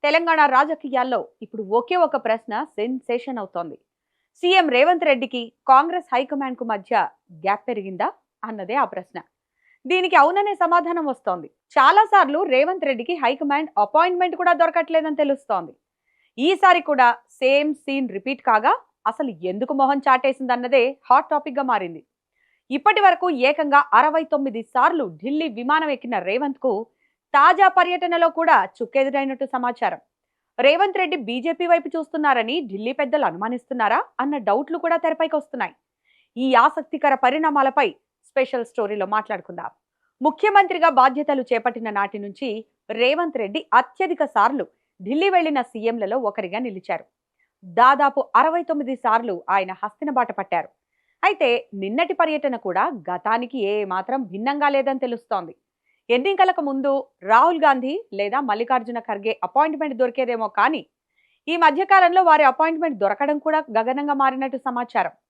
తెలంగాణ రాజకీయాల్లో ఇప్పుడు ఒకే ఒక ప్రశ్న సెన్సేషన్ అవుతోంది. సీఎం రేవంత్ రెడ్డికి కాంగ్రెస్ హైకమాండ్ కు మధ్య గ్యాప్ పెరిగిందా అన్నదే ఆ ప్రశ్న. దీనికి అవుననే సమాధానం వస్తోంది. చాలా సార్లు రేవంత్ రెడ్డికి హైకమాండ్ అపాయింట్మెంట్ కూడా దొరకట్లేదని తెలుస్తోంది. ఈసారి కూడా సేమ్ సీన్ రిపీట్ కాగా అసలు ఎందుకు మొహం చాటేసిందన్నదే హాట్ టాపిక్ గా మారింది. ఇప్పటి వరకు ఏకంగా 69 సార్లు ఢిల్లీ విమానం ఎక్కిన రేవంత్ కు తాజా పర్యటనలో కూడా చుక్కెదురైనట్టు సమాచారం. రేవంత్ రెడ్డి బీజేపీ వైపు చూస్తున్నారని ఢిల్లీ పెద్దలు అనుమానిస్తున్నారా అన్న డౌట్లు కూడా తెరపైకి వస్తున్నాయి. ఈ ఆసక్తికర పరిణామాలపై స్పెషల్ స్టోరీలో మాట్లాడుకుందాం. ముఖ్యమంత్రిగా బాధ్యతలు చేపట్టిన నాటి నుంచి రేవంత్ రెడ్డి అత్యధిక సార్లు ఢిల్లీ వెళ్లిన సీఎంలలో ఒకరిగా నిలిచారు. దాదాపు 69 సార్లు ఆయన హస్తిన బాట పట్టారు. అయితే నిన్నటి పర్యటన కూడా గతానికి ఏ మాత్రం భిన్నంగా లేదని తెలుస్తోంది. ఎన్నికలకు ముందు రాహుల్ గాంధీ లేదా మల్లికార్జున ఖర్గే అపాయింట్మెంట్ దొరికేదేమో కానీ ఈ మధ్య కాలంలో వారి అపాయింట్మెంట్ దొరకడం కూడా గగనంగా మారినట్టు సమాచారం.